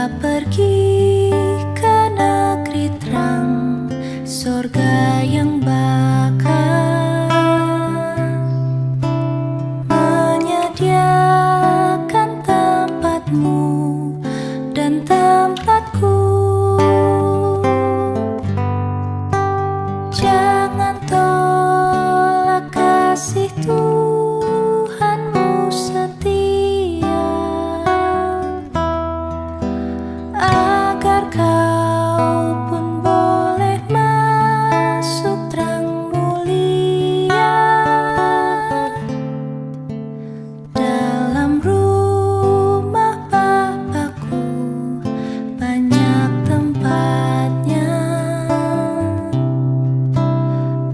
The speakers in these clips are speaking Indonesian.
pergi ke negeri terang, surga yang bakal menyediakan tempatmu dan tempatku. Jangan tolak kasih Tuhanmu setia, agar kau pun boleh masuk terang mulia. Dalam rumah Bapakku banyak tempatnya.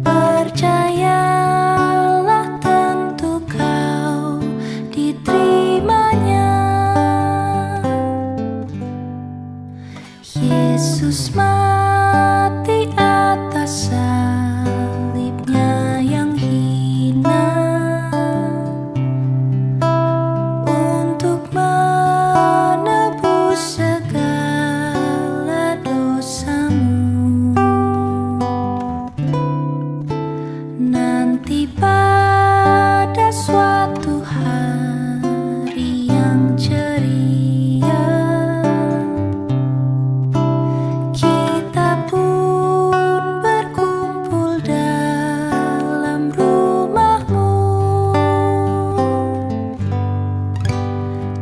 Percayalah, tentu kau diterimanya. Yesus mati atas salibnya yang hina untuk menebus segala dosamu. Nanti pada suatu hari yang ceria, kita pun berkumpul dalam rumahmu.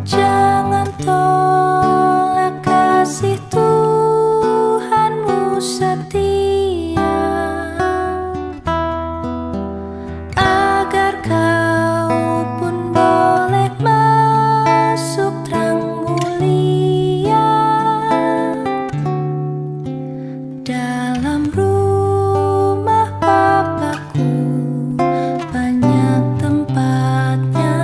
Jangan tolak kasih Tuhanmu setia, agar kau pun boleh masuk terang mulia. Dalam rumah Bapakku banyak tempatnya.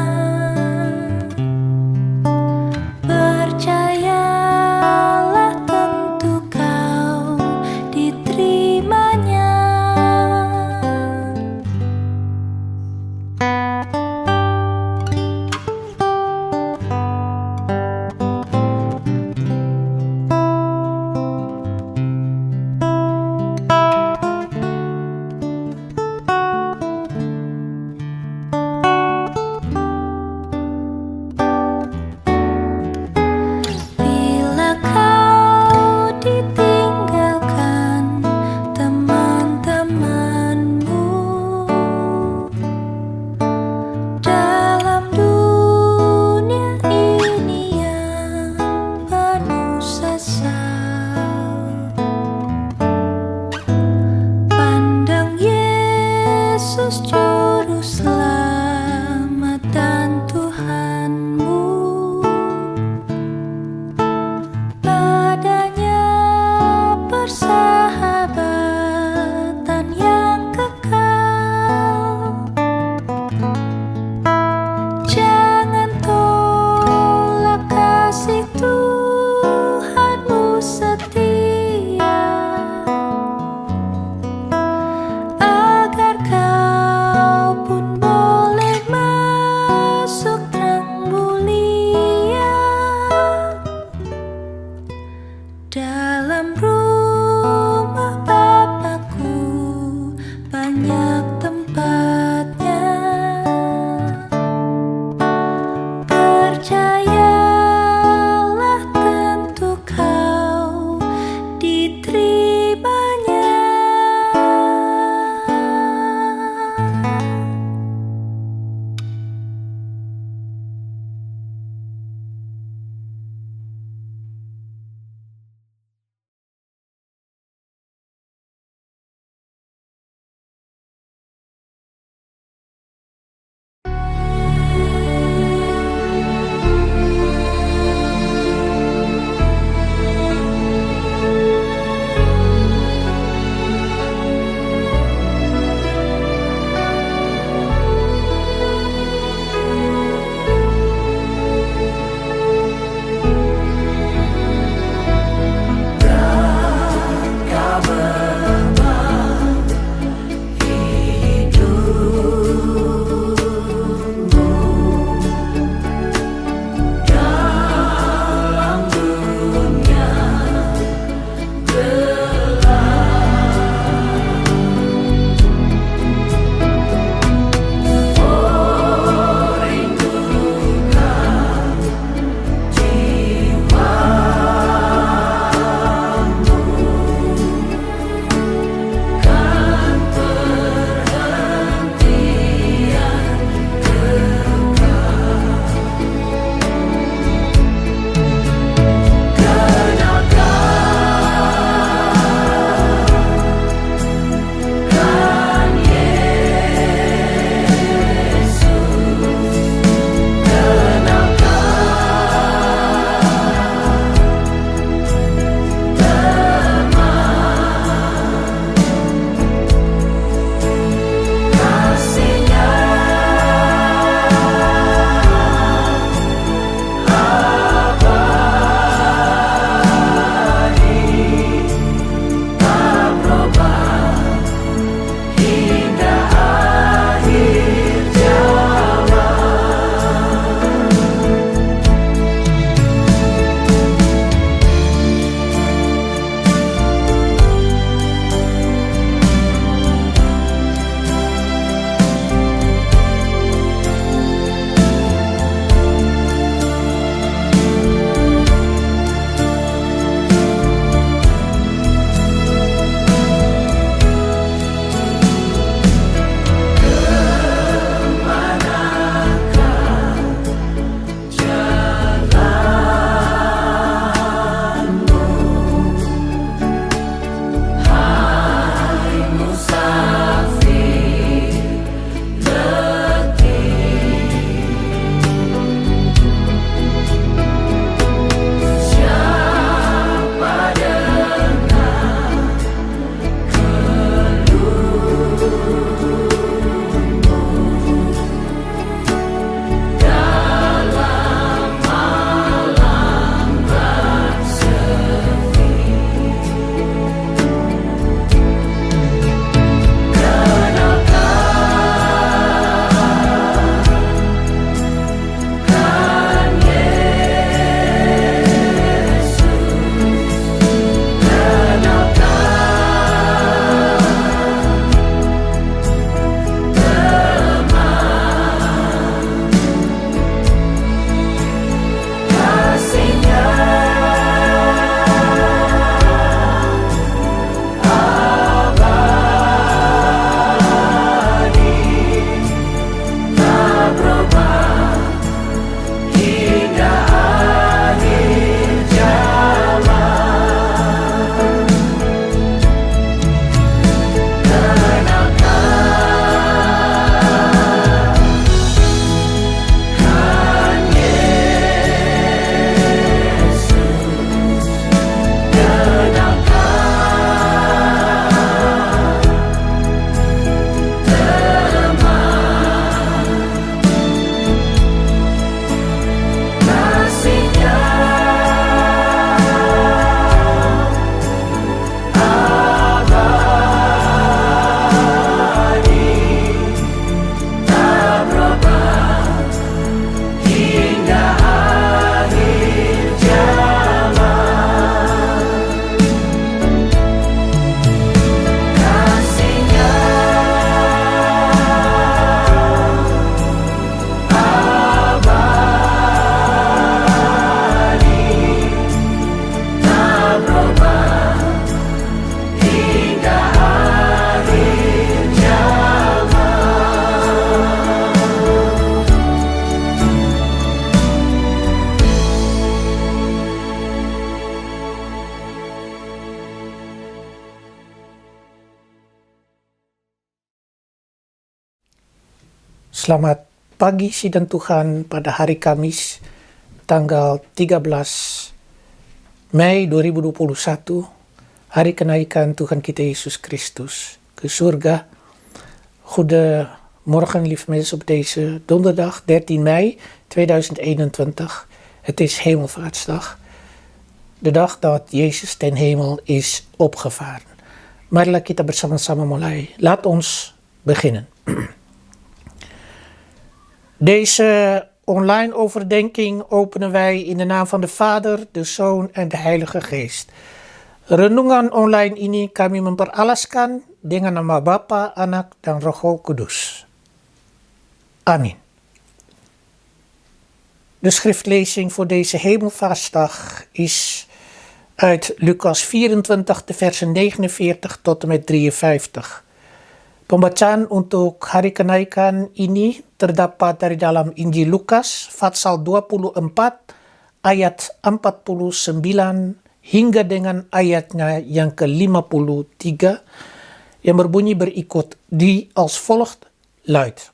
Selamat pagi sidang Tuhan pada hari Kamis tanggal 13 Mei 2021, hari kenaikan Tuhan kita Yesus Christus ke surga. Goedemorgen lieve mensen op deze donderdag 13 mei 2021. Het is Hemelvaartsdag, de dag dat Jezus ten hemel is opgevaren. Marilah kita bersama-sama mulai. Laat ons beginnen. Deze online overdenking openen wij in de naam van de Vader, de Zoon en de Heilige Geest. Renungan online ini kami memperalaskan dengan nama Bapa, Anak, dan Roh Kudus. Amin. De schriftlezing voor deze Hemelvaartsdag is uit Lucas 24, de versen 49 tot en met 53. Pembacaan untuk hari kenaikan ini terdapat dari dalam Injil Lukas, pasal 24, ayat 49 hingga dengan ayatnya yang ke-53, yang berbunyi berikut, die als volgt luidt.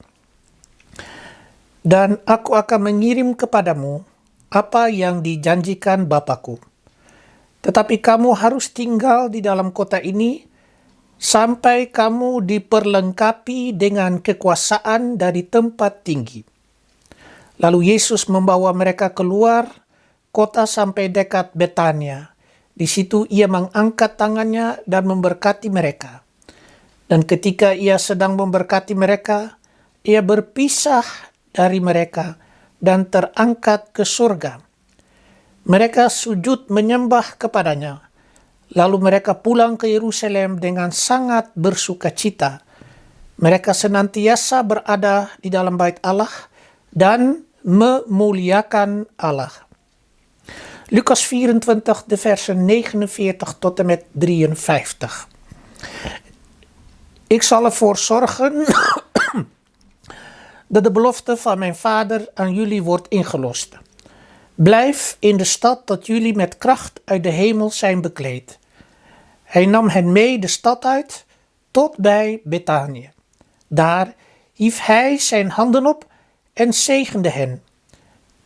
Dan aku akan mengirim kepadamu apa yang dijanjikan Bapakku. Tetapi kamu harus tinggal di dalam kota ini sampai kamu diperlengkapi dengan kekuasaan dari tempat tinggi. Lalu Yesus membawa mereka keluar kota sampai dekat Betania. Di situ ia mengangkat tangannya dan memberkati mereka. Dan ketika ia sedang memberkati mereka, ia berpisah dari mereka dan terangkat ke surga. Mereka sujud menyembah kepadanya. Lalu mereka pulang ke Yerusalem dengan sangat bersukacita. Mereka senantiasa berada di dalam bait Allah dan memuliakan Allah. Lucas 24, de versen 49 tot en met 53. Ik zal ervoor zorgen dat de belofte van mijn Vader aan jullie wordt ingelost. Blijf in de stad tot jullie met kracht uit de hemel zijn bekleed. Hij nam hen mee de stad uit tot bij Betanië. Daar hief hij zijn handen op en zegende hen.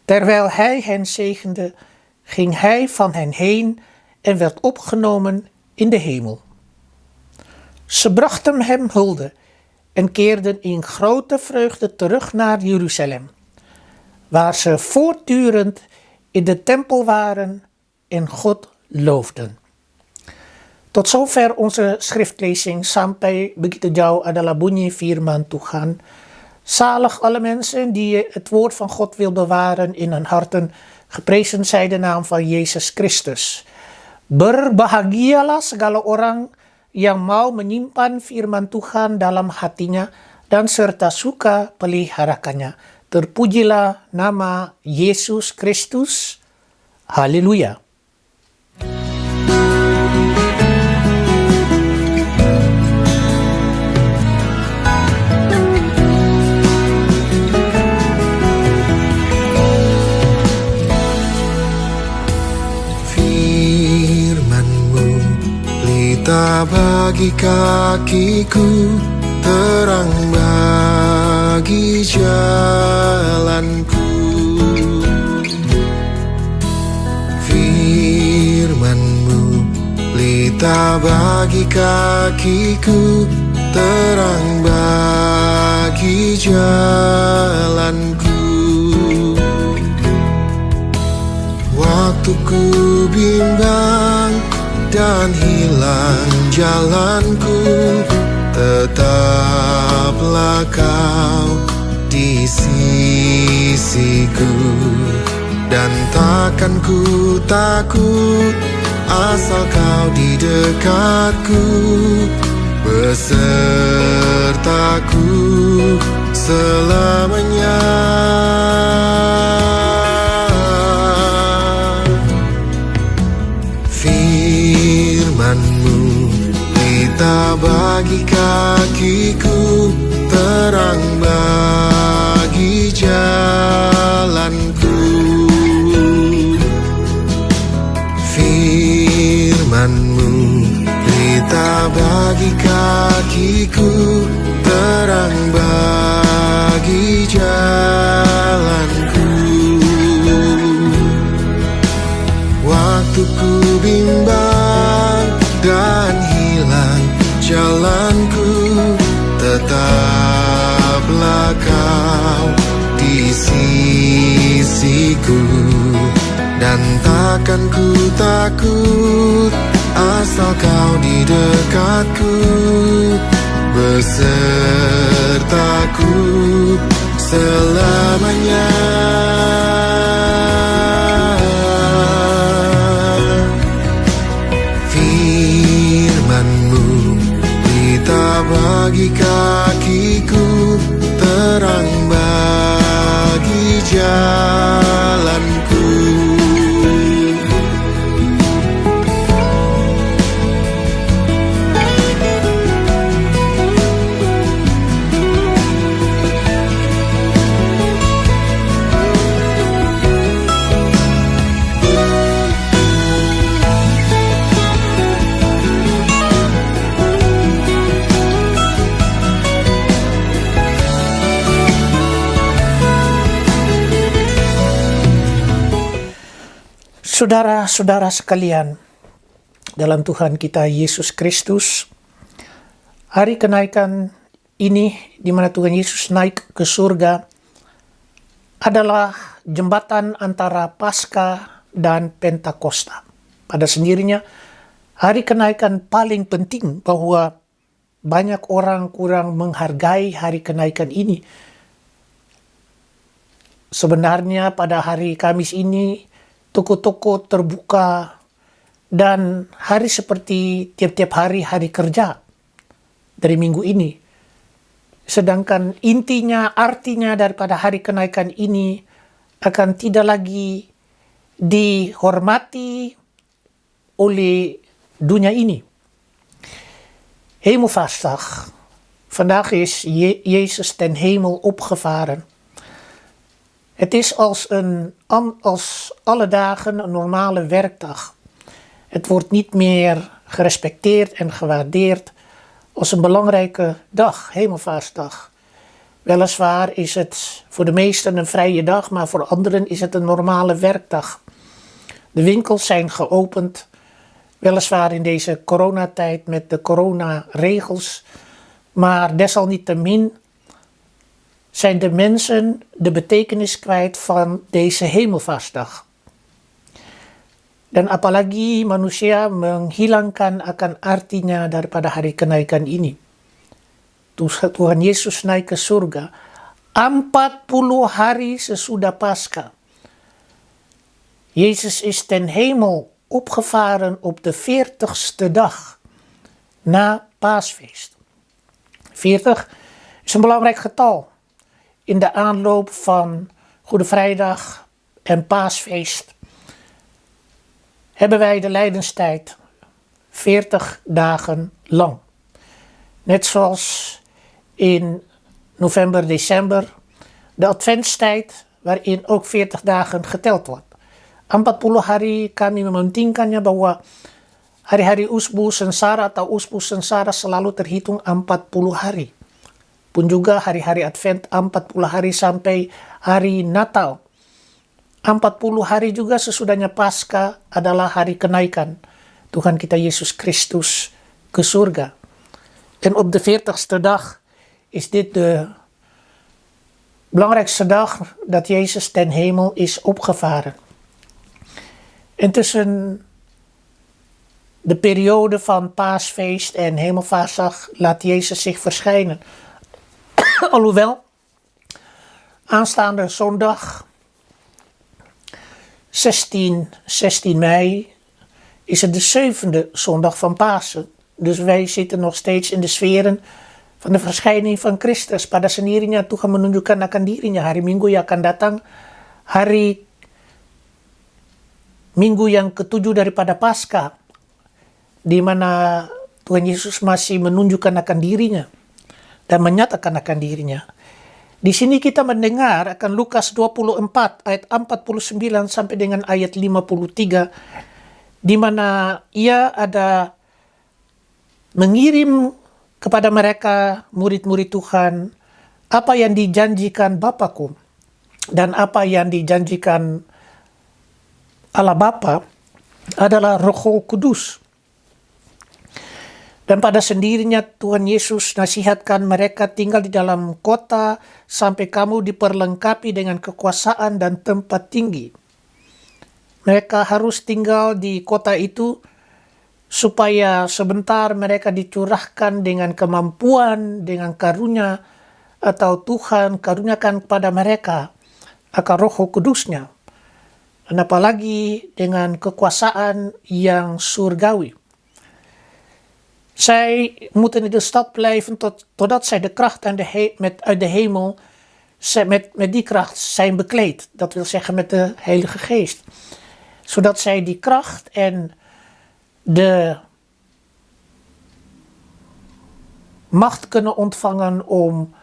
Terwijl hij hen zegende, ging hij van hen heen en werd opgenomen in de hemel. Ze brachten hem hulde en keerden in grote vreugde terug naar Jeruzalem, waar ze voortdurend in de tempel waren en God loofden. Tot zover onze schriftlezing. Sampai begitu jauh adalah bunyi firman Tuhan. Zalig alle mensen die het woord van God wil bewaren in hun harten. Geprezen zij de naam van Yesus Christus. Berbahagialah segala orang yang mau menyimpan firman Tuhan dalam hatinya dan serta suka peliharakannya. Terpujilah nama Yesus Kristus. Haleluya. Bagi kakiku, terang bagi jalanku. Firman-Mu pelita bagi kakiku, terang bagi jalanku. Waktu ku bimbang dan hilang jalanku, tetaplah Kau di sisiku. Dan takkan ku takut asal Kau di dekatku, besertaku selamanya. Firman-Mu pelita bagi kakiku, terang bagi jalanku. Firman-Mu pelita bagi kakiku, terang bagi kekasihku, dan takkan ku takut asal kau di dekatku, besertaku selamanya. Firman-Mu berita bagi kakiku, terang bagi jalanku. Saudara-saudara sekalian, dalam Tuhan kita Yesus Kristus, hari kenaikan ini di mana Tuhan Yesus naik ke surga adalah jembatan antara Paskah dan Pentakosta. Pada sendirinya, hari kenaikan paling penting bahwa banyak orang kurang menghargai hari kenaikan ini. Sebenarnya pada hari Kamis ini, toko-toko terbuka dan hari seperti tiap-tiap hari kerja dari minggu ini. Sedangkan artinya daripada hari kenaikan ini akan tidak lagi dihormati oleh dunia ini. Hemelvaartdag. Vandaag is Jezus ten hemel opgevaren. Het is als alle dagen een normale werkdag. Het wordt niet meer gerespecteerd en gewaardeerd als een belangrijke dag, Hemelvaartsdag. Weliswaar is het voor de meesten een vrije dag, maar voor anderen is het een normale werkdag. De winkels zijn geopend, weliswaar in deze coronatijd met de coronaregels, maar desalniettemin zijn de mensen de betekenis kwijt van deze Hemelvaartsdag. Dan apalagi manusia menghilangkan akan artinya daripada hari kenaikan ini. Tuhan Yesus naik ke surga 40 hari sesudah Paskah. Jezus is ten hemel opgevaren op de 40ste dag na Paasfeest. 40 is een belangrijk getal in de aanloop van Goede Vrijdag en Paasfeest. Hebben wij de lijdenstijd 40 dagen lang. Net zoals in november, december, de adventstijd waarin ook 40 dagen geteld wordt. 40 hari kami mementingkannya bahwa hari-hari usbu sengsara atau usbu sengsara selalu terhitung 40 hari. Pun juga hari-hari Advent 40 hari sampai hari Natal. 40 hari juga sesudahnya Paskah adalah hari kenaikan Tuhan kita Yesus Kristus ke surga. En op de 40ste dag is dit de belangrijkste dag dat Jezus ten hemel is opgevaren. En tussen de periode van Paasfeest en Hemelvaartsdag laat Jezus zich verschijnen. Alhoewel, aanstaande zondag 16 mei is het de 7e zondag van Pasen. Dus wij zitten nog steeds in de sferen van de verschijning van Christus. Pada sendirinya Tuhan menunjukkan akan dirinya hari Minggu yang akan datang, hari Minggu yang ke-7 daripada Paskah, di mana Tuhan Yesus masih menunjukkan akan dirinya dan menyatakan akan dirinya. Di sini kita mendengar akan Lukas 24 ayat 49 sampai dengan ayat 53, di mana ia ada mengirim kepada mereka murid-murid Tuhan apa yang dijanjikan Bapakku dan apa yang dijanjikan Allah Bapa adalah Roh Kudus. Dan pada sendirinya Tuhan Yesus nasihatkan mereka tinggal di dalam kota sampai kamu diperlengkapi dengan kekuasaan dan tempat tinggi. Mereka harus tinggal di kota itu supaya sebentar mereka dicurahkan dengan kemampuan, dengan karunia, atau Tuhan karuniakan kepada mereka akan Roh Kudus-Nya. Dan apalagi dengan kekuasaan yang surgawi. Zij moeten in de stad blijven totdat zij de kracht uit de hemel, met die kracht zijn bekleed. Dat wil zeggen met de Heilige Geest. Zodat zij die kracht en de macht kunnen ontvangen om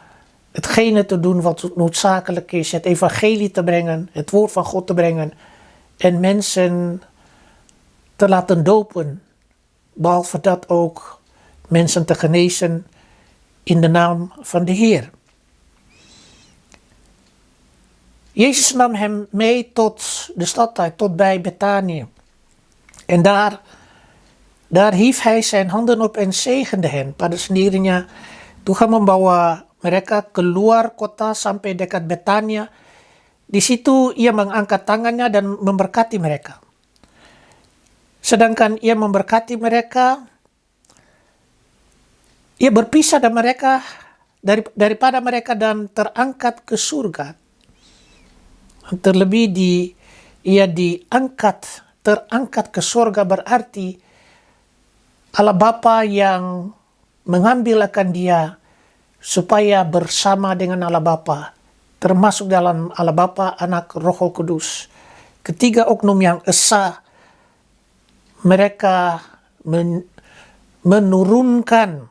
hetgene te doen wat noodzakelijk is. Het evangelie te brengen, het woord van God te brengen. En mensen te laten dopen. Behalve dat ook mensen te genezen in de naam van de Heer. Jezus nam hem mee tot de stad uit, tot bij Betanië. En daar hief hij zijn handen op en zegende hen. Pada sendirinya Tuhan membawa mereka keluar kota sampai dekat Betania. Di situ ia mengangkat tangannya dan memberkati mereka. Sedangkan ia memberkati mereka, ia berpisah dari mereka, daripada mereka dan terangkat ke surga. Terlebih ia terangkat ke surga berarti Allah Bapa yang mengambil akan dia supaya bersama dengan Allah Bapa, termasuk dalam Allah Bapa, Anak, Roh Kudus. Ketiga oknum yang esa, mereka menurunkan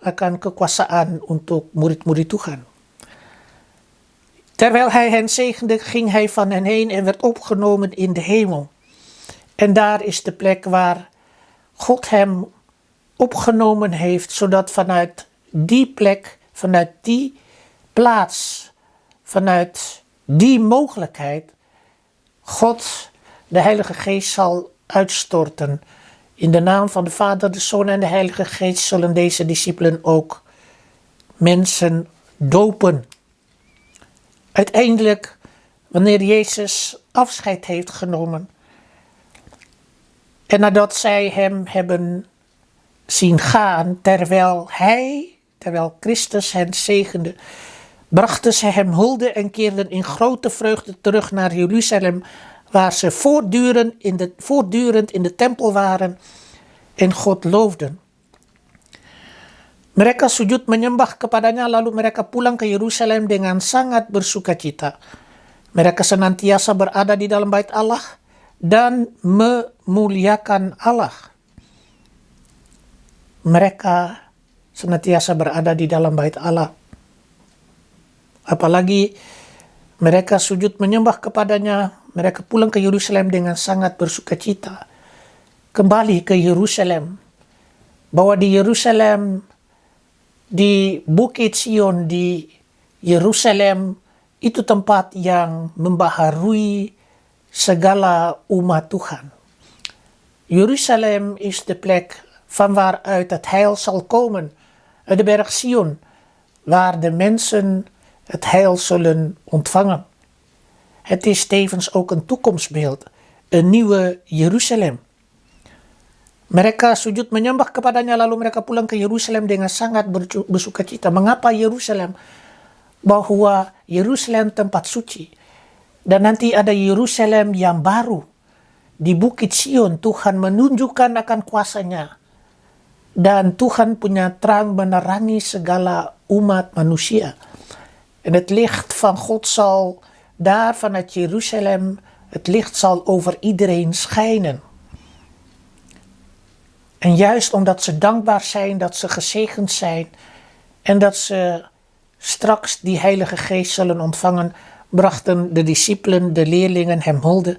akan kekuasaan untuk murid-murid Tuhan. Terwijl hij hen zegende, ging hij van hen heen en werd opgenomen in de hemel. En daar is de plek waar God hem opgenomen heeft, zodat vanuit die plek, vanuit die plaats, vanuit die mogelijkheid, God, de Heilige Geest, zal uitstorten. In de naam van de Vader, de Zoon en de Heilige Geest zullen deze discipelen ook mensen dopen. Uiteindelijk, wanneer Jezus afscheid heeft genomen en nadat zij hem hebben zien gaan, terwijl Christus hen zegende, brachten ze hem hulde en keerden in grote vreugde terug naar Jeruzalem, waar ze voortdurend in de tempel waren en God loofden. Mereka sujud menyembah kepadanya, lalu mereka pulang ke Yerusalem dengan sangat bersukacita. Mereka senantiasa berada di dalam bait Allah dan memuliakan Allah. Mereka senantiasa berada di dalam bait Allah. Apalagi mereka sujud menyembah kepadanya, mereka pulang ke Yerusalem dengan sangat bersukacita. Kembali ke Yerusalem. Bahwa di Yerusalem, di Bukit Sion, di Yerusalem, itu tempat yang membaharui segala umat Tuhan. Yerusalem is de plek van waaruit het heil zal komen. Uit de berg Sion, waar de mensen het heil zullen ontvangen. Het is tevens ook een toekomstbeeld, een nieuwe Yerusalem. Mereka sujud menyembah kepadanya, lalu mereka pulang ke Yerusalem dengan sangat bersukacita. Mengapa Yerusalem? Bahwa Yerusalem tempat suci. Dan nanti ada Yerusalem yang baru. Di Bukit Sion Tuhan menunjukkan akan kuasanya. Dan Tuhan punya terang menerangi segala umat manusia. En het licht van God zal daar vanuit Jeruzalem, het licht zal over iedereen schijnen. En juist omdat ze dankbaar zijn, dat ze gezegend zijn en dat ze straks die Heilige Geest zullen ontvangen, brachten de discipelen, de leerlingen hem hulde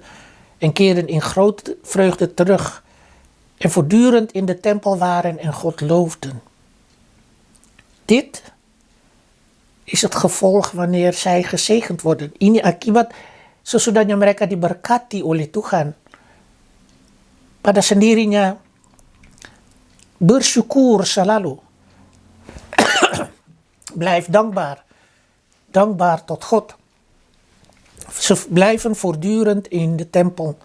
en keerden in grote vreugde terug en voortdurend in de tempel waren en God loofden. Dit is het gevolg wanneer zij gezegend worden. Ini akibat sesudahnya mereka diberkati oleh Tuhan. Pada sendirinya bersyukur selalu. Blijf dankbaar. Dankbaar tot God. Ze blijven voortdurend in de tempel.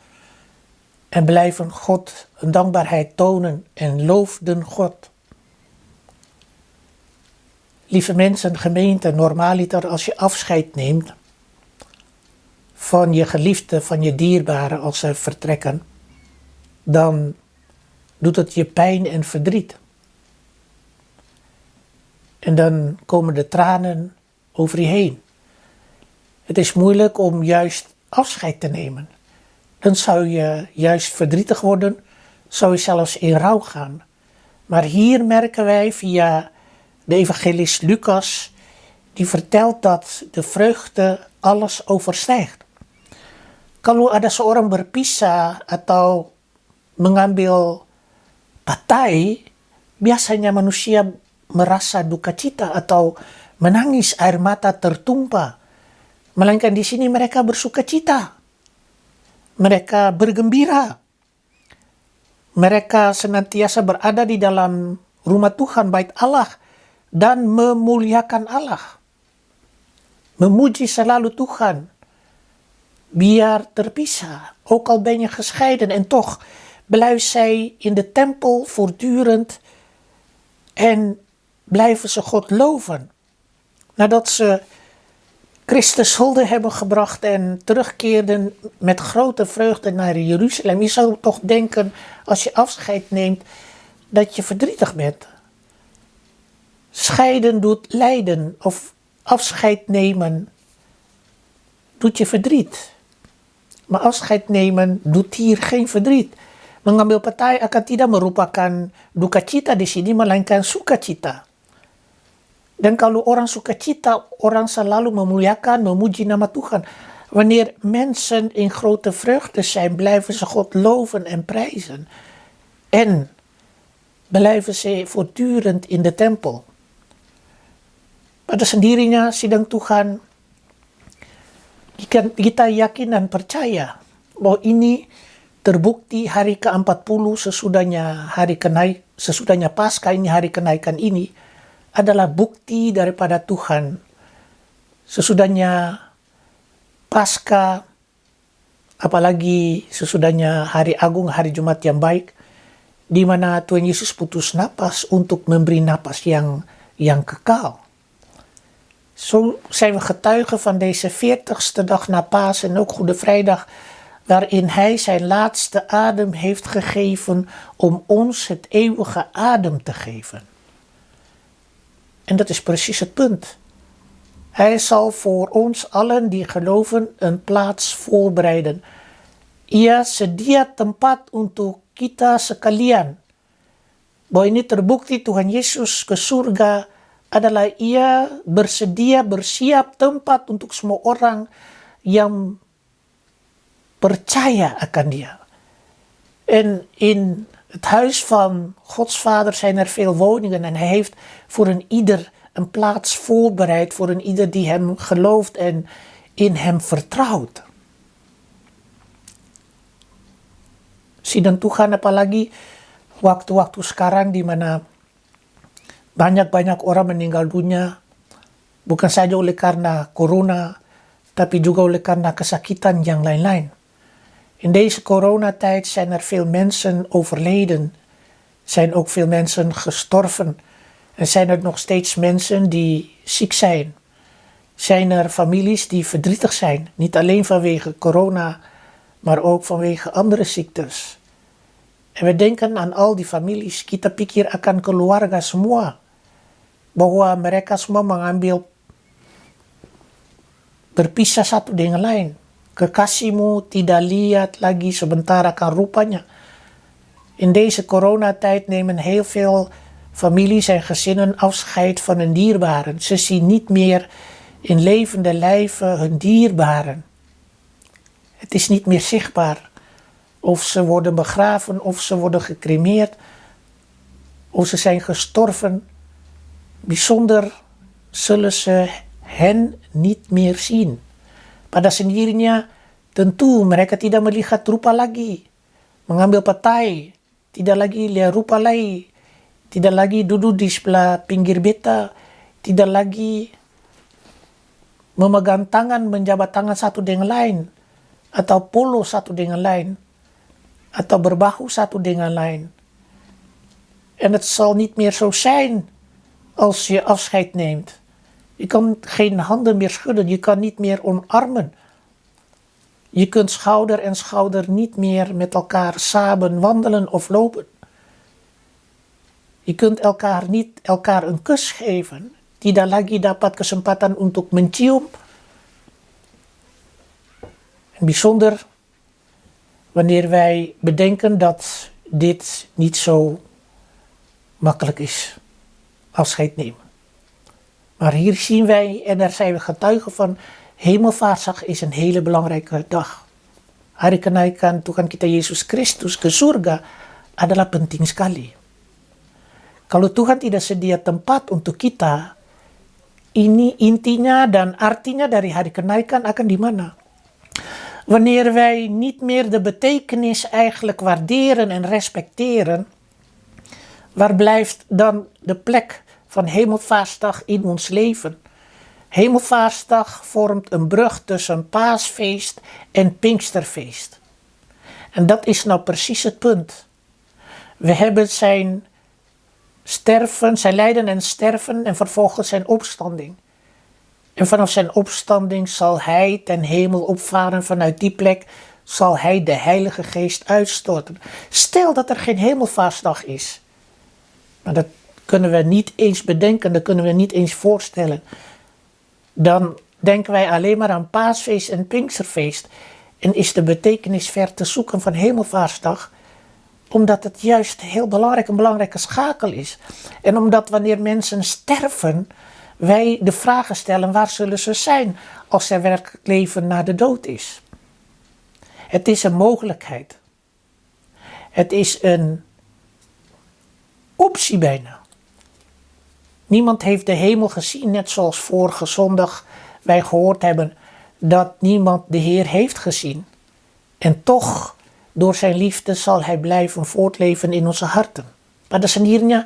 En blijven God een dankbaarheid tonen en loofden God. Lieve mensen, gemeente, normaaliter, als je afscheid neemt van je geliefde, van je dierbaren als ze vertrekken, dan doet het je pijn en verdriet. En dan komen de tranen over je heen. Het is moeilijk om juist afscheid te nemen. Dan zou je juist verdrietig worden, zou je zelfs in rouw gaan. Maar hier merken wij via de evangelist Lucas, die vertelt dat de vreugde alles overstijgt. Kalau ada seorang berpisah atau mengambil partai, biasanya manusia merasa duka cita atau menangis, air mata tertumpah. Melainkan di sini mereka bersuka cita. Mereka bergembira. Mereka senantiasa berada di dalam rumah Tuhan, bait Allah, dan memuliakan Allah. Memuji selalu Tuhan. Biar terpisah. Ook al ben je gescheiden en toch blijven zij in de tempel voortdurend en blijven ze God loven. Nadat ze Christus hulde hebben gebracht en terugkeerden met grote vreugde naar Jeruzalem. Je zou toch denken, als je afscheid neemt, dat je verdrietig bent. Scheiden doet lijden of afscheid nemen doet je verdriet. Maar afscheid nemen doet hier geen verdriet. Mengambil partai akan tidak merupakan duka cita di sini, melainkan sukacita. Dan kalau orang sukacita, orang selalu memuliakan, memuji nama Tuhan. Wanneer mensen in grote vreugde zijn, blijven ze God loven en prijzen. En blijven ze voortdurend in de tempel. Pada sendirinya sidang Tuhan, kita yakin dan percaya bahwa ini terbukti hari ke-40 sesudahnya Paskah ini, hari kenaikan ini adalah bukti daripada Tuhan. Sesudahnya Paskah, apalagi sesudahnya hari Agung, hari Jumat yang baik, di mana Tuhan Yesus putus napas untuk memberi napas yang kekal. Zo zijn we getuigen van deze 40ste dag na Pasen en ook Goede Vrijdag, waarin Hij zijn laatste adem heeft gegeven om ons het eeuwige adem te geven. En dat is precies het punt. Hij zal voor ons allen die geloven een plaats voorbereiden. Ia sedia tempat untuk kita sekalian. Bahwa ini terbukti Tuhan Yesus ke surga adalah Ia bersiap tempat untuk semua orang yang percaya akan Dia. En in het huis van Gods Vader zijn er veel woningen en Hij heeft voor een ieder een plaats voorbereid, voor een ieder die Hem gelooft en in Hem vertrouwt. Sidang Tuhan, apalagi waktu-waktu sekarang di mana banyak-banyak orang meninggal dunia, bukan saja oleh karena corona, tapi juga oleh karena kesakitan yang lain-lain. In deze coronatijd zijn er veel mensen overleden, zijn ook veel mensen gestorven en zijn er nog steeds mensen die ziek zijn. Zijn er families die verdrietig zijn, niet alleen vanwege corona, maar ook vanwege andere ziektes. En we denken aan al die families, kita pikir akan keluarga semua, bahwa mereka semua mengambil berpisah satu dengan lain. Kekasihmu tidak lihat lagi sebentar akan rupanya. In deze coronatijd nemen heel veel families en gezinnen afscheid van hun dierbaren. Ze zien niet meer in levende lijven hun dierbaren. Het is niet meer zichtbaar of ze worden begraven, of ze worden gecremeerd, of ze zijn gestorven. Bijzonder zullen ze hen niet meer zien. Pada sendirinya tentu mereka tidak melihat rupa lagi, mengambil partai, tidak lagi lihat rupa lain Tidak lagi duduk di sebelah pinggir beta, tidak lagi memegang tangan, menjabat tangan satu dengan lain, atau polo satu dengan lain, atau berbahu satu dengan lain. En het zal niet meer zo zijn als je afscheid neemt. Je kan geen handen meer schudden, je kan niet meer omarmen. Je kunt schouder en schouder niet meer met elkaar samen wandelen of lopen. Je kunt niet elkaar een kus geven. Tidak lagi dapat kesempatan untuk mencium. En bijzonder wanneer wij bedenken dat dit niet zo makkelijk is. Afscheid nemen. Maar hier zien wij, en daar zijn we getuigen van, Hemelvaartsdag is een hele belangrijke dag. Hari kenaikan Tuhan kita Yesus Kristus ke surga adalah penting sekali. Kalau Tuhan tidak sedia tempat untuk kita, ini intinya dan artinya dari hari kenaikan akan di mana? Wanneer wij niet meer de betekenis eigenlijk waarderen en respecteren, waar blijft dan de plek van Hemelvaartsdag in ons leven? Hemelvaartsdag vormt een brug tussen Paasfeest en Pinksterfeest. En dat is nou precies het punt. We hebben zijn sterven, zijn lijden en sterven en vervolgens zijn opstanding. En vanaf zijn opstanding zal hij ten hemel opvaren. Vanuit die plek zal hij de Heilige Geest uitstorten. Stel dat er geen Hemelvaartsdag is. Maar dat kunnen we niet eens bedenken, dat kunnen we niet eens voorstellen. Dan denken wij alleen maar aan Paasfeest en Pinksterfeest. En is de betekenis ver te zoeken van Hemelvaartsdag. Omdat het juist heel belangrijk, een belangrijke schakel is. En omdat wanneer mensen sterven, wij de vragen stellen, waar zullen ze zijn als er werkelijk leven na de dood is? Het is een mogelijkheid. Het is een optie bijna. Niemand heeft de hemel gezien, net zoals vorige zondag wij gehoord hebben dat niemand de Heer heeft gezien. En toch, door zijn liefde zal hij blijven voortleven in onze harten. Pada sendirinya,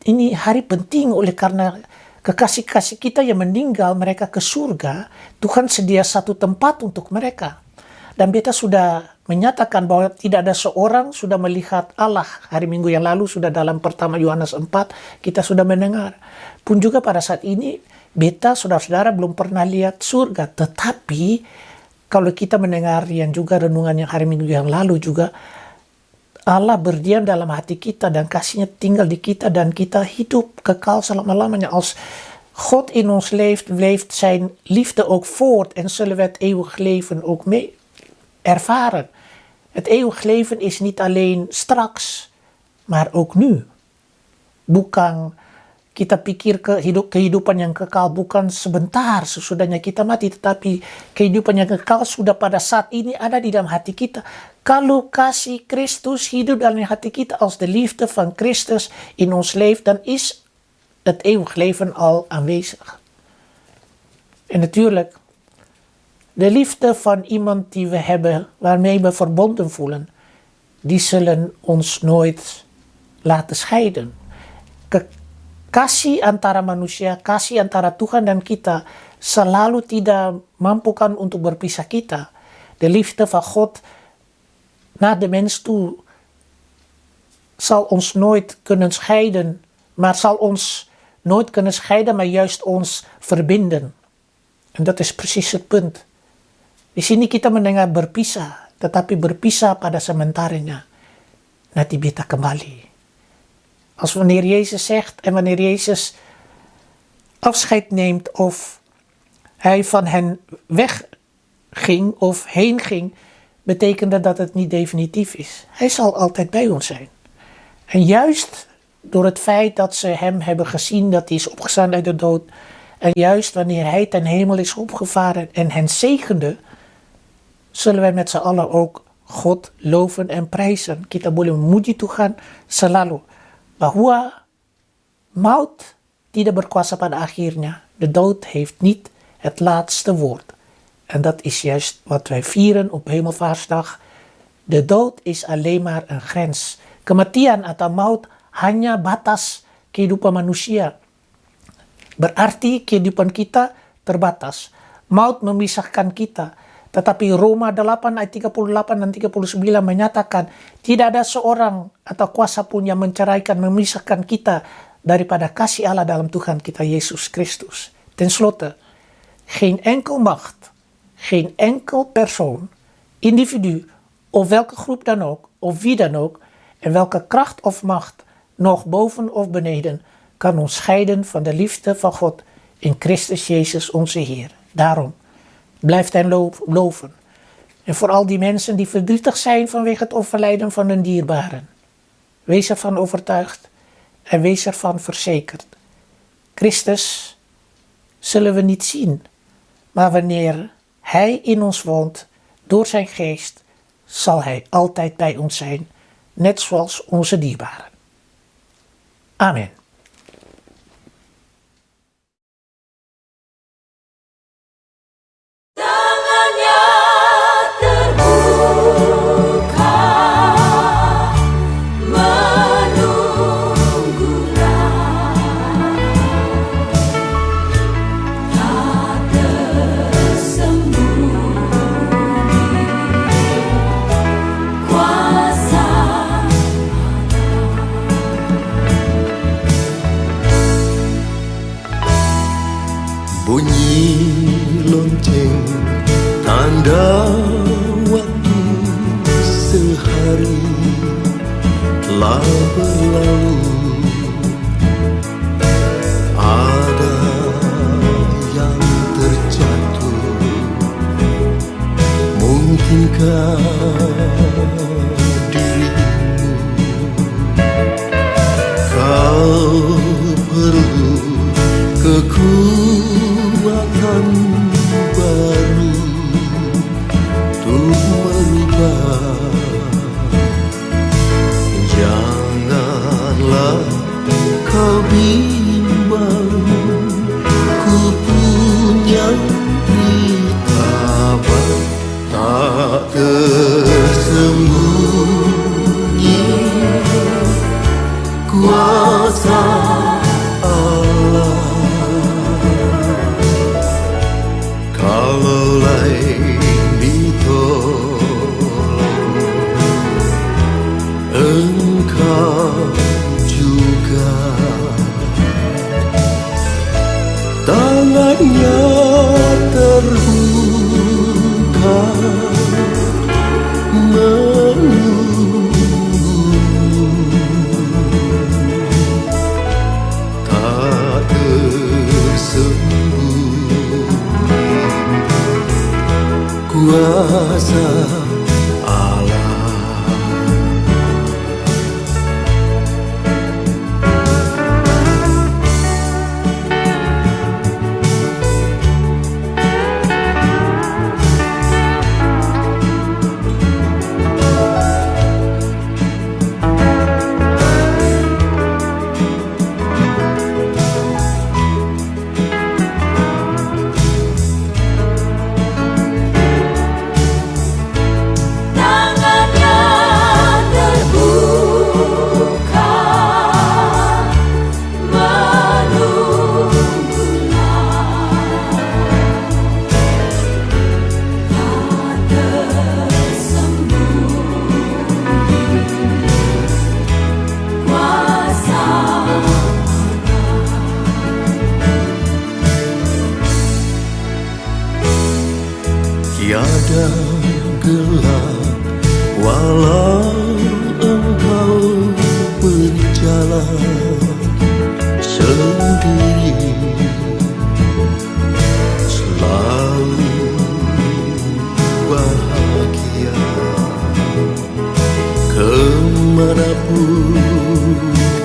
ini hari penting oleh karena kekasih-kasih kita yang meninggal, mereka ke surga, Tuhan sedia satu tempat untuk mereka. Dan beta sudah menyatakan bahwa tidak ada seorang sudah melihat Allah. Hari Minggu yang lalu sudah dalam pertama Yohanes 4 kita sudah mendengar. Pun juga pada saat ini beta saudara-saudara belum pernah lihat surga. Tetapi kalau kita mendengar yang juga renungan yang hari Minggu yang lalu juga, Allah berdiam dalam hati kita dan kasihnya tinggal di kita dan kita hidup kekal selama-lamanya. Als God in ons leeft, leeft zijn liefde ook voort en zullen we het eeuwig leven ook mee ervaren. Het eeuwig leven is niet alleen straks, maar ook nu. Bukan kita pikir kehidupan yang kekal bukan sebentar sesudahnya kita mati, tetapi kehidupan yang kekal sudah pada saat ini ada di dalam hati kita. Kalau kasih Kristus hidup dalam hati kita, als de liefde van Christus in ons leeft, dan is het eeuwig leven al aanwezig. En natuurlijk, de liefde van iemand die we hebben, waarmee we verbonden voelen, die zullen ons nooit laten scheiden. Kasih antara manusia, kasih antara Tuhan dan kita, selalu tidak mampukan untuk berpisah kita. De liefde van God naar de mens toe zal ons nooit kunnen scheiden, maar zal ons nooit kunnen scheiden, maar juist ons verbinden. En dat is precies het punt. Di sini kita mendengar berpisah, tetapi berpisah pada sementaranya. Nanti beta kembali. Als wanneer Jezus zegt en wanneer Jezus afscheid neemt of hij van hen wegging of heen ging, betekende dat het niet definitief is. Hij zal altijd bij ons zijn. En juist door het feit dat ze hem hebben gezien, dat hij is opgestaan uit de dood, en juist wanneer hij ten hemel is opgevaren en hen zegende, zullen wij met z'n allen ook God loven en prijzen. Kita boleh memuji Tuhan selalu. Bahwa maut tidak berkuasa pada akhirnya. De dood heeft niet het laatste woord. En dat is juist wat wij vieren op Hemelvaartsdag. De dood is alleen maar een grens. Kematian atau maut hanya batas kehidupan manusia. Berarti kehidupan kita terbatas. Maut memisahkan kita. Tetapi Roma 8 ayat 38 dan 39 menyatakan tidak ada seorang atau kuasa pun yang menceraikan, memisahkan kita daripada kasih Allah dalam Tuhan kita Yesus Christus. Ten slotte, geen enkel macht, geen enkel persoon, individu of welke groep dan ook, of wie dan ook, en welke kracht of macht, nog boven of beneden, kan ons scheiden van de liefde van God in Christus Jezus onze Heer. Daarom, blijft hen loven. En voor al die mensen die verdrietig zijn vanwege het overlijden van hun dierbaren. Wees ervan overtuigd en wees ervan verzekerd. Christus zullen we niet zien, maar wanneer Hij in ons woont, door zijn geest, zal Hij altijd bij ons zijn, net zoals onze dierbaren. Amen. Tangannya terbuka, menunggulah, tak tersembunyi kuasa Bunyi lonceng tanda waktu sehari telah berlalu. Ada yang terjatuh, mungkinkah dirimu kau perlu kekuatan baru untuk merubah. Janganlah kau bimbang, ku punya kabar tak tersembunyi kuasa Allah. Kalau lain ditolong, engkau juga. Tangannya terbuka, tak tersembunyi kuasa Allah. Tangannya terbuka, menunggulah, tak tersembunyi kuasa Tiada gelap walau engkau berjalan sendiri, selalu bahagia kemanapun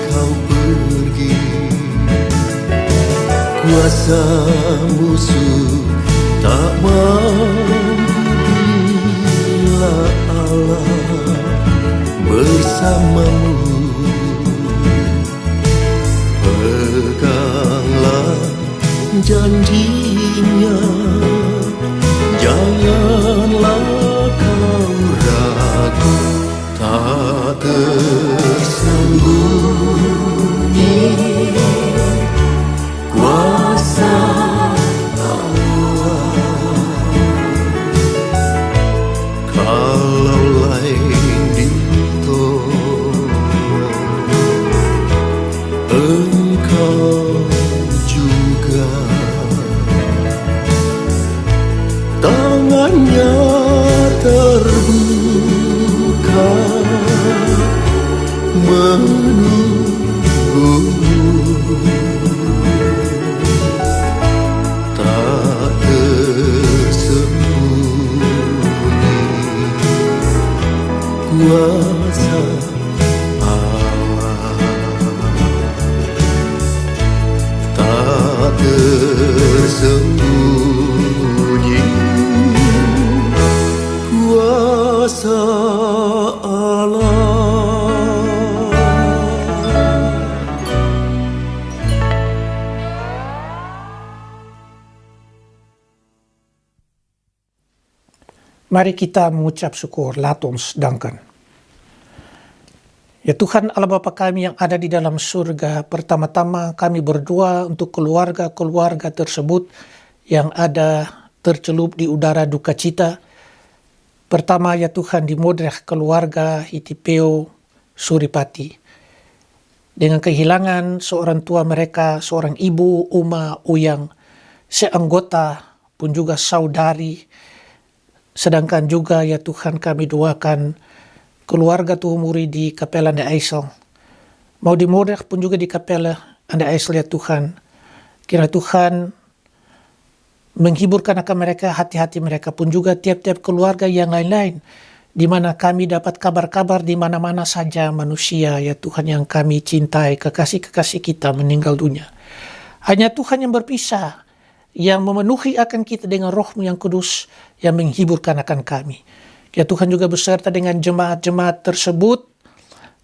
kau pergi. Kuasa musuh tak mampu bila Allah bersamamu. Peganglah janjinya, janganlah kau ragu, tak tersembunyi menunggu tak tersembunyi kuasa Allah tak tersembunyi kuasa Allah. Mari kita mengucap syukur, laat ons danken. Ya Tuhan Allah Bapa kami yang ada di dalam surga, pertama-tama kami berdoa untuk keluarga-keluarga tersebut yang ada tercelup di udara duka cita. Pertama ya Tuhan di Modreh keluarga Hitipeo Suripati. Dengan kehilangan seorang tua mereka, seorang ibu Uma Uyang, seanggota pun juga saudari. Sedangkan juga ya Tuhan kami doakan keluarga Tuhumuri di Kapela Anda Aisel. Mau di Modreh pun juga di Kapela Anda Aisel ya Tuhan. Kiranya Tuhan menghiburkan akan mereka, hati-hati mereka pun juga tiap-tiap keluarga yang lain-lain. Di mana kami dapat kabar-kabar di mana-mana saja manusia ya Tuhan yang kami cintai, kekasih-kekasih kita meninggal dunia. Hanya Tuhan yang berpisah, yang memenuhi akan kita dengan Roh-Mu yang kudus yang menghiburkan akan kami. Ya Tuhan juga beserta dengan jemaat-jemaat tersebut,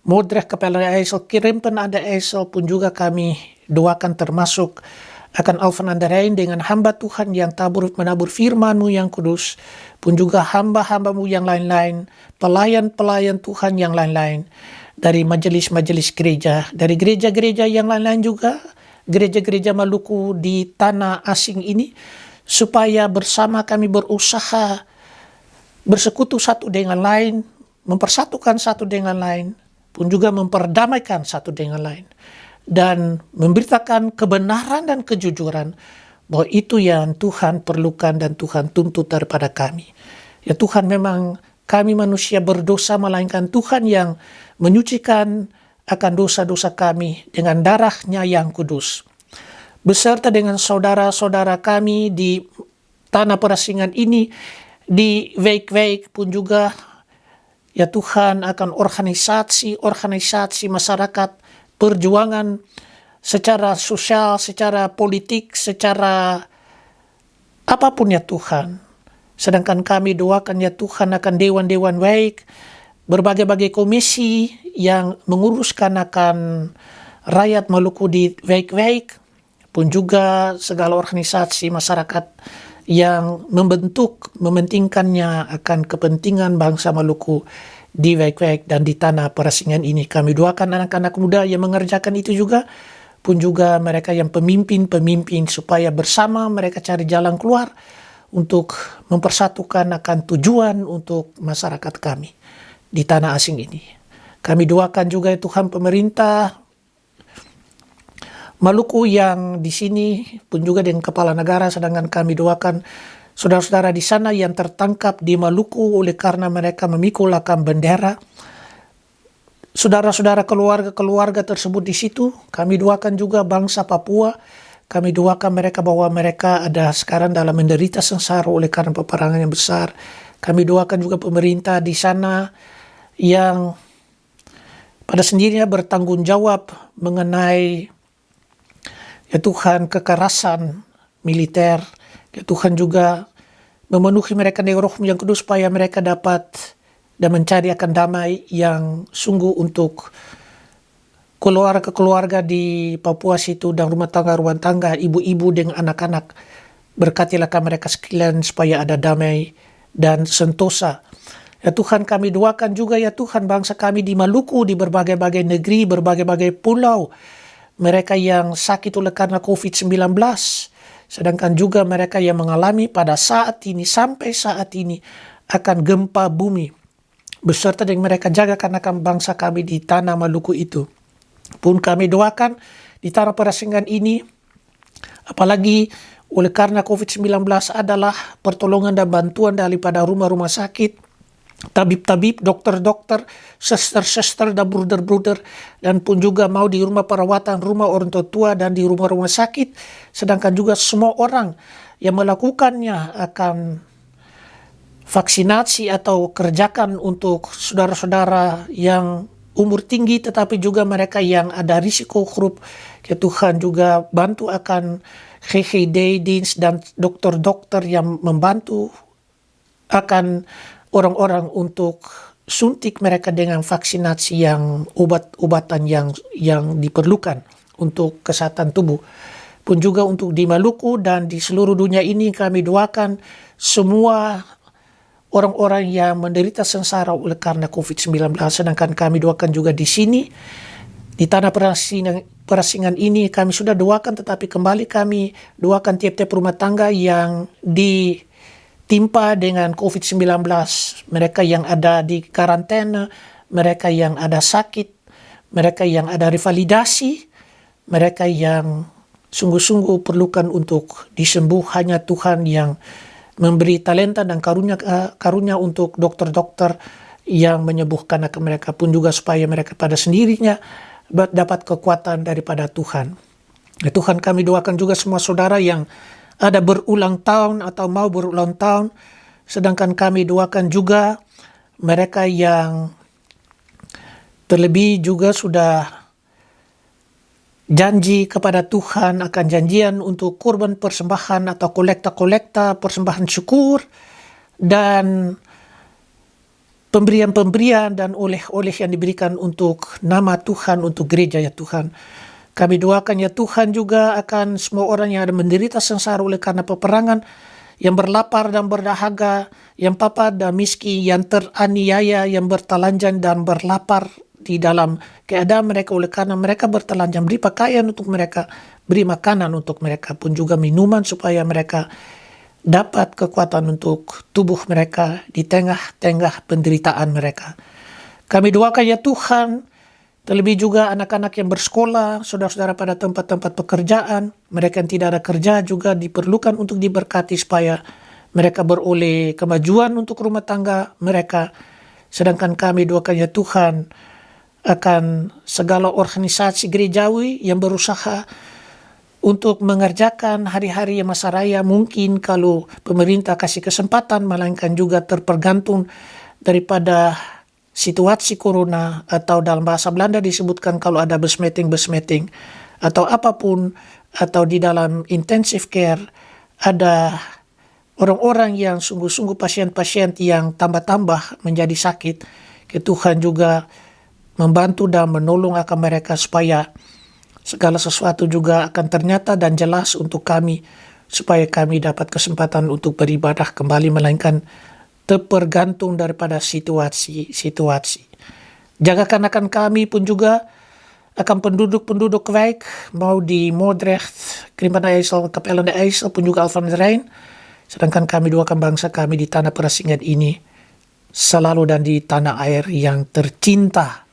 Modreh Kapela Aisel, Kirimpen Anda Aisel pun juga kami doakan termasuk akan Alvan Andarain dengan hamba Tuhan yang menabur firman-Mu yang kudus, pun juga hamba-hamba-Mu yang lain-lain, pelayan-pelayan Tuhan yang lain-lain, dari majelis-majelis gereja, dari gereja-gereja yang lain-lain juga, gereja-gereja Maluku di tanah asing ini, supaya bersama kami berusaha bersekutu satu dengan lain, mempersatukan satu dengan lain, pun juga memperdamaikan satu dengan lain, dan memberitakan kebenaran dan kejujuran bahwa itu yang Tuhan perlukan dan Tuhan tuntut daripada kami. Ya Tuhan, memang kami manusia berdosa, melainkan Tuhan yang menyucikan akan dosa-dosa kami dengan darah-Nya yang kudus. Beserta dengan saudara-saudara kami di tanah perasingan ini, di Wijk-Wijk pun juga, ya Tuhan, akan organisasi masyarakat, perjuangan secara sosial, secara politik, secara apapun ya Tuhan. Sedangkan kami doakan ya Tuhan akan dewan-dewan Wijk, berbagai-bagai komisi yang menguruskan akan rakyat Maluku di Wijk-Wijk, pun juga segala organisasi masyarakat yang mementingkannya akan kepentingan bangsa Maluku di Wijk-Wijk dan di tanah perasingan ini. Kami doakan anak-anak muda yang mengerjakan itu juga, pun juga mereka yang pemimpin-pemimpin, supaya bersama mereka cari jalan keluar untuk mempersatukan akan tujuan untuk masyarakat kami di tanah asing ini. Kami doakan juga ya Tuhan pemerintah Maluku yang di sini pun juga dengan kepala negara, sedangkan kami doakan saudara-saudara di sana yang tertangkap di Maluku oleh karena mereka memikul akan bendera. Saudara-saudara keluarga-keluarga tersebut di situ, kami doakan juga bangsa Papua. Kami doakan mereka bahwa mereka ada sekarang dalam menderita sengsara oleh karena peperangan yang besar. Kami doakan juga pemerintah di sana yang pada sendirinya bertanggung jawab mengenai ya Tuhan kekerasan militer. Ya Tuhan juga memenuhi mereka dengan Roh-Mu yang kudus supaya mereka dapat dan mencari akan damai yang sungguh untuk keluarga-keluarga di Papua situ dan rumah tangga, ibu-ibu dengan anak-anak. Berkatilah mereka sekalian supaya ada damai dan sentosa. Ya Tuhan, kami doakan juga ya Tuhan bangsa kami di Maluku, di berbagai-bagai negeri, berbagai-bagai pulau. Mereka yang sakit oleh karena COVID-19. Sedangkan juga mereka yang mengalami pada saat ini, sampai saat ini, akan gempa bumi. Beserta dengan mereka jagakan akan bangsa kami di tanah Maluku itu. Pun kami doakan di tanah perasingan ini, apalagi oleh karena COVID-19 adalah pertolongan dan bantuan daripada rumah-rumah sakit, tabib-tabib, dokter-dokter, suster-suster, dan bruder-bruder, dan pun juga mau di rumah perawatan, rumah orang tua, dan di rumah-rumah sakit, sedangkan juga semua orang yang melakukannya akan vaksinasi atau kerjakan untuk saudara-saudara yang umur tinggi, tetapi juga mereka yang ada risiko grup. Ya Tuhan juga bantu akan GGD dienst dan dokter-dokter yang membantu akan orang-orang untuk suntik mereka dengan vaksinasi yang obat-obatan yang diperlukan untuk kesehatan tubuh. Pun juga untuk di Maluku dan di seluruh dunia ini kami doakan semua orang-orang yang menderita sengsara oleh karena COVID-19. Sedangkan kami doakan juga di sini, di tanah perasingan ini kami sudah doakan, tetapi kembali kami doakan tiap-tiap rumah tangga yang ditimpa dengan COVID-19, mereka yang ada di karantina, mereka yang ada sakit, mereka yang ada revalidasi, mereka yang sungguh-sungguh perlukan untuk disembuh. Hanya Tuhan yang memberi talenta dan karunia untuk dokter-dokter yang menyembuhkan akan mereka, pun juga supaya mereka pada sendirinya dapat kekuatan daripada Tuhan. Ya Tuhan, kami doakan juga semua saudara yang ada berulang tahun atau mau berulang tahun, sedangkan kami doakan juga mereka yang terlebih juga sudah janji kepada Tuhan akan janjian untuk kurban persembahan atau kolekta persembahan syukur dan pemberian-pemberian dan oleh-oleh yang diberikan untuk nama Tuhan, untuk gereja ya Tuhan. Kami doakan ya Tuhan juga akan semua orang yang ada menderita sengsara oleh karena peperangan, yang berlapar dan berdahaga, yang papar dan miskin, yang teraniaya, yang bertelanjang dan berlapar di dalam keadaan mereka oleh karena mereka bertelanjang. Beri pakaian untuk mereka, beri makanan untuk mereka, pun juga minuman supaya mereka dapat kekuatan untuk tubuh mereka di tengah-tengah penderitaan mereka. Kami doakan ya Tuhan, terlebih juga anak-anak yang bersekolah, saudara-saudara pada tempat-tempat pekerjaan, mereka yang tidak ada kerja juga diperlukan untuk diberkati supaya mereka beroleh kemajuan untuk rumah tangga mereka. Sedangkan kami doakan ya Tuhan akan segala organisasi gerejawi yang berusaha untuk mengerjakan hari-hari masa raya, mungkin kalau pemerintah kasih kesempatan, melainkan juga terpergantung daripada situasi corona, atau dalam bahasa Belanda disebutkan kalau ada besmeting atau apapun, atau di dalam intensive care ada orang-orang yang sungguh-sungguh pasien-pasien yang tambah-tambah menjadi sakit. Tuhan juga membantu dan menolong akan mereka supaya segala sesuatu juga akan ternyata dan jelas untuk kami, supaya kami dapat kesempatan untuk beribadah kembali, melainkan terpergantung daripada situasi. Jagakan akan kami pun juga akan penduduk-penduduk Wijk, mau di Moordrecht, Krimpen IJssel, Capelle IJssel, pun juga Alphen aan den Rijn. Sedangkan kami doakan bangsa kami di tanah perasingan ini selalu dan di tanah air yang tercinta.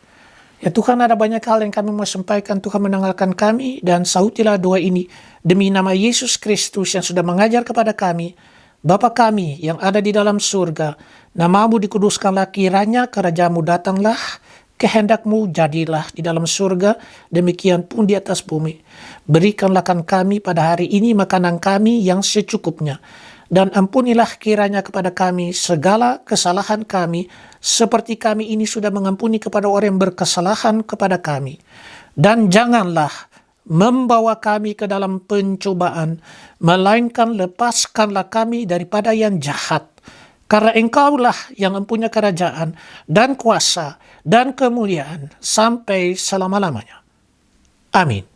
Ya Tuhan, ada banyak hal yang kami mau sampaikan. Tuhan mendengarkan kami, dan sautilah doa ini demi nama Yesus Kristus yang sudah mengajar kepada kami. Bapa kami yang ada di dalam surga, namamu dikuduskanlah, kiranya kerajaanmu datanglah, kehendakmu jadilah di dalam surga, demikian pun di atas bumi. Berikanlah kami pada hari ini makanan kami yang secukupnya, dan ampunilah kiranya kepada kami segala kesalahan kami, seperti kami ini sudah mengampuni kepada orang yang berkesalahan kepada kami. Dan janganlah membawa kami ke dalam pencobaan, melainkan lepaskanlah kami daripada yang jahat. Karena Engkaulah yang mempunyai kerajaan dan kuasa dan kemuliaan sampai selama-lamanya. Amin.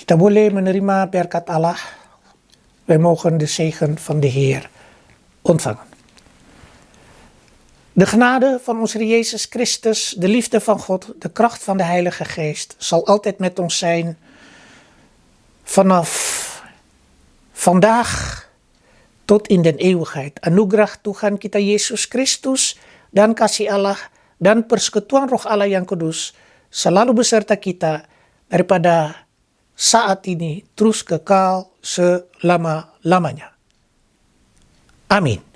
Kita boleh menerima berkat Allah. Wij mogen de zegen van de Heer ontvangen. De genade van onze Heer Jezus Christus, de liefde van God, de kracht van de Heilige Geest zal altijd met ons zijn vanaf vandaag tot in den eeuwigheid. Anugerah Tuhan kita Yesus Kristus dan kasih Allah dan persekutuan Roh Allah yang kudus selalu beserta kita daripada saat ini terus kekal selama-lamanya. Amin.